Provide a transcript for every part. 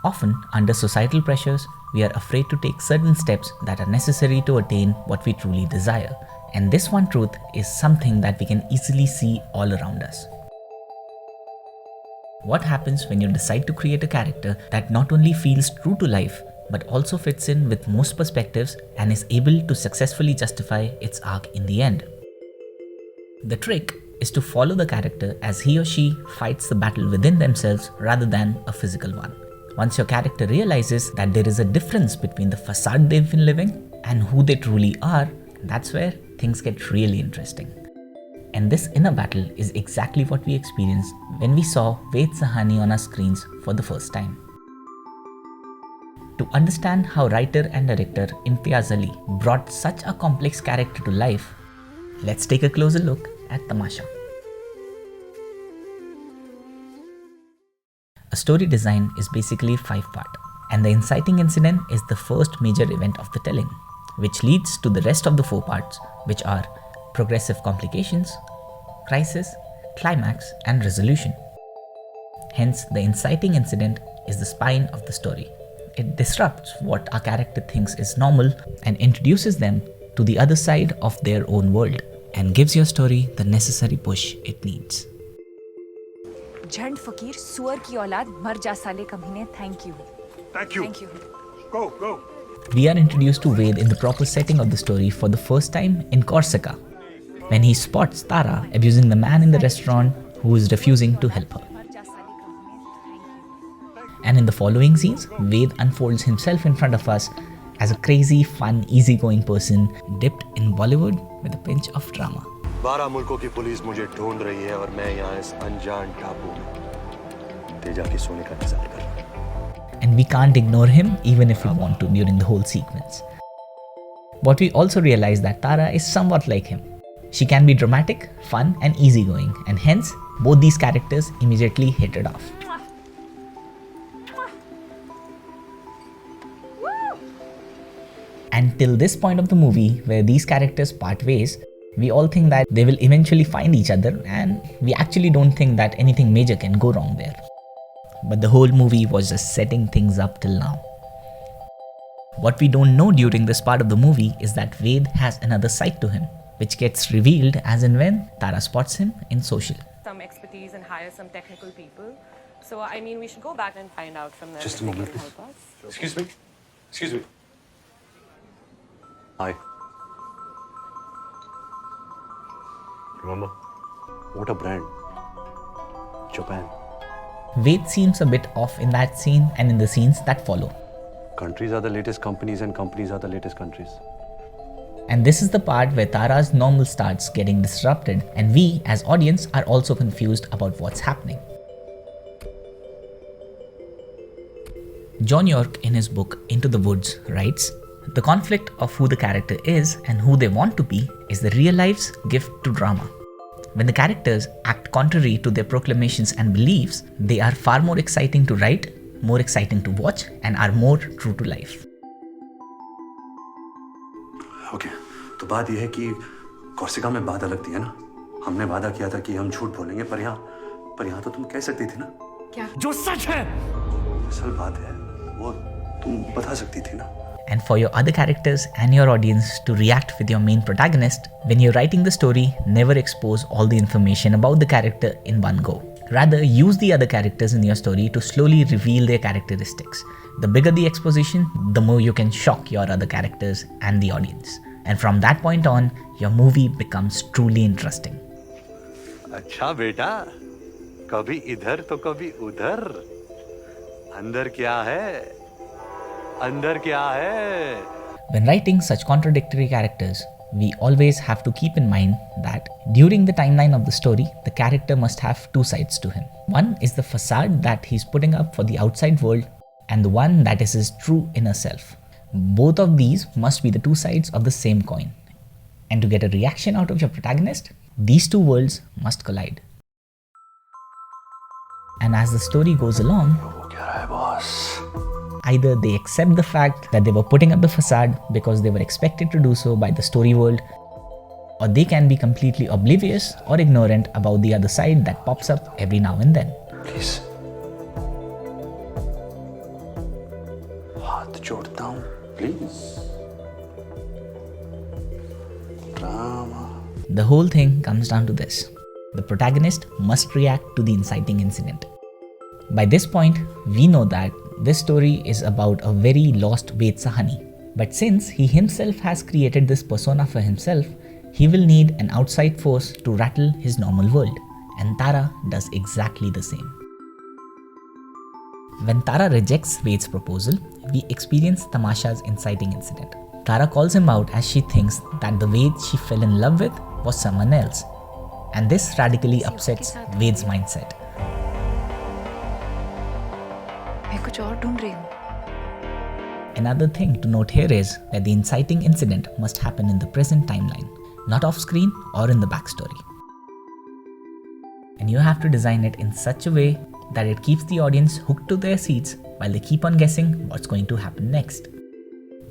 Often, under societal pressures, we are afraid to take certain steps that are necessary to attain what we truly desire. And this one truth is something that we can easily see all around us. What happens when you decide to create a character that not only feels true to life, but also fits in with most perspectives and is able to successfully justify its arc in the end? The trick is to follow the character as he or she fights the battle within themselves rather than a physical one. Once your character realizes that there is a difference between the facade they've been living and who they truly are, that's where things get really interesting. And this inner battle is exactly what we experienced when we saw Ved Sahani on our screens for the first time. To understand how writer and director Imtiaz Ali brought such a complex character to life, let's take a closer look at Tamasha. A story design is basically 5-part, and the inciting incident is the first major event of the telling, which leads to the rest of the 4 parts, which are progressive complications, crisis, climax, and resolution. Hence, the inciting incident is the spine of the story. It disrupts what our character thinks is normal and introduces them to the other side of their own world and gives your story the necessary push it needs. झंड फकीर सुअर की औलाद मर जा साले कमीने thank you Go. We are introduced to Ved in the proper setting of the story for the first time in Corsica, when he spots Tara abusing the man in the restaurant who is refusing to help her. And in the following scenes, Ved unfolds himself in front of us as a crazy, fun, easygoing person dipped in Bollywood with a pinch of drama. 12 मुल्कों की police मुझे ढूंढ रही है और मैं यहाँ इस अनजान टापू में तेजा के सोने का इंतजार कर रहा हूँ. And we can't ignore him even if we want to during the whole sequence. But we also realize that Tara is somewhat like him. She can be dramatic, fun, and easygoing, and hence both these characters immediately hit it off. And till this point of the movie, where these characters part ways, we all think that they will eventually find each other, and we actually don't think that anything major can go wrong there. But the whole movie was just setting things up till now. What we don't know during this part of the movie is that Ved has another side to him, which gets revealed as and when Tara spots him in social. Some expertise and hire some technical people. So, I mean, we should go back and find out from them. Just a if they moment, can please. help us. Excuse me. Hi. Remember? What a brand. Japan. Ved seems a bit off in that scene and in the scenes that follow. Countries are the latest companies and companies are the latest countries. And this is the part where Tara's normal starts getting disrupted and we as audience are also confused about what's happening. John York in his book Into the Woods writes, "The conflict of who the character is and who they want to be is the real life's gift to drama. When the characters act contrary to their proclamations and beliefs, they are far more exciting to write, more exciting to watch, and are more true to life." Okay, तो बात यह है कि Corsica में बात अलग थी है ना. हमने वादा किया था कि हम झूठ बोलेंगे, पर यहाँ तो तुम कह सकती थी ना. क्या? जो सच है. असल बात है, वो तुम बता सकती थी ना. And for your other characters and your audience to react with your main protagonist, when you're writing the story, never expose all the information about the character in one go. Rather, use the other characters in your story to slowly reveal their characteristics. The bigger the exposition, the more you can shock your other characters and the audience. And from that point on, your movie becomes truly interesting. अच्छा बेटा, कभी इधर तो कभी उधर. अंदर क्या है? अंदर क्या है? When writing such contradictory characters, we always have to keep in mind that during the timeline of the story, the character must have 2 sides to him. One is the facade that he's putting up for the outside world, and the one that is his true inner self. Both of these must be the 2 sides of the same coin. And to get a reaction out of your protagonist, these 2 worlds must collide. And as the story goes along, वो क्या रहा है boss? either they accept the fact that they were putting up the facade because they were expected to do so by the story world, or they can be completely oblivious or ignorant about the other side that pops up every now and then. Please. जोड़ता हूँ please. Drama. The whole thing comes down to this. The protagonist must react to the inciting incident. By this point, we know that this story is about a very lost Ved Sahani. But since he himself has created this persona for himself, he will need an outside force to rattle his normal world. And Tara does exactly the same. When Tara rejects Ved's proposal, we experience Tamasha's inciting incident. Tara calls him out as she thinks that the Ved she fell in love with was someone else. And this radically upsets Ved's mindset. मैं कुछ और ढूंढ रही हूँ। Another thing to note here is that the inciting incident must happen in the present timeline, not off screen or in the backstory. And you have to design it in such a way that it keeps the audience hooked to their seats while they keep on guessing what's going to happen next.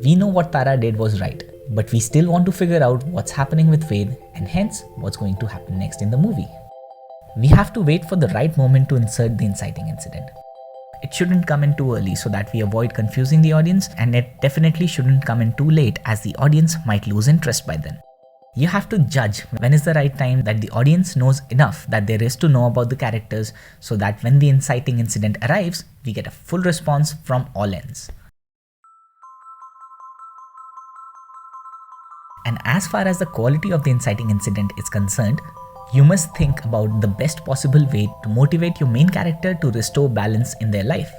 We know what Tara did was right, but we still want to figure out what's happening with Ved and hence what's going to happen next in the movie. We have to wait for the right moment to insert the inciting incident. It shouldn't come in too early so that we avoid confusing the audience, and it definitely shouldn't come in too late as the audience might lose interest by then. You have to judge when is the right time that the audience knows enough that there is to know about the characters so that when the inciting incident arrives, we get a full response from all ends. And as far as the quality of the inciting incident is concerned, you must think about the best possible way to motivate your main character to restore balance in their life.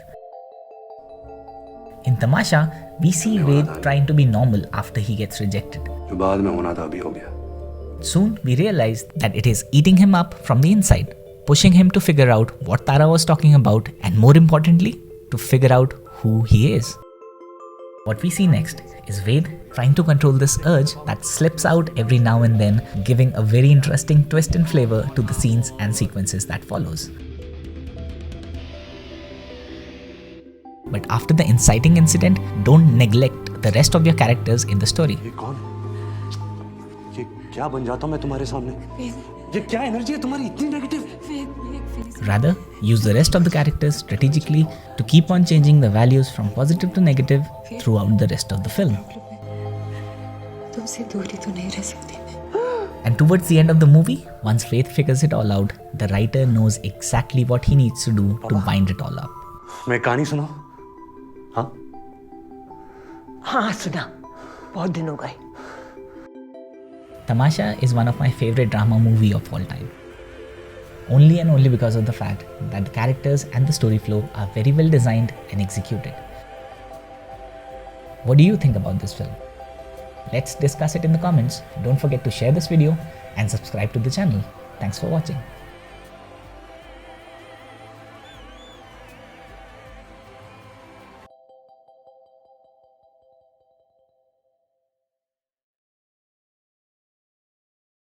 In Tamasha, we see Ved trying to be normal after he gets rejected. जो बाद में होना था अभी हो गया। Soon, we realize that it is eating him up from the inside, pushing him to figure out what Tara was talking about and, more importantly, to figure out who he is. What we see next is Ved trying to control this urge that slips out every now and then, giving a very interesting twist and flavor to the scenes and sequences that follows. But after the inciting incident, don't neglect the rest of your characters in the story. ये कौन? ये क्या बन जाता हूँ मैं तुम्हारे सामने? ये क्या एनर्जी है तुम्हारी इतनी negative? Rather, use the rest of the characters strategically to keep on changing the values from positive to negative throughout the rest of the film. तुमसे दूरी तो नहीं रह सकती मैं। And towards the end of the movie, once Faith figures it all out, the writer knows exactly what he needs to do to bind it all up. मैं कहानी सुनाऊं? हाँ? हाँ सुना, बहुत दिन हो गए। Tamasha is one of my favorite drama movie of all time. Only and only because of the fact that the characters and the story flow are very well designed and executed. What do you think about this film? Let's discuss it in the comments. Don't forget to share this video and subscribe to the channel. Thanks for watching.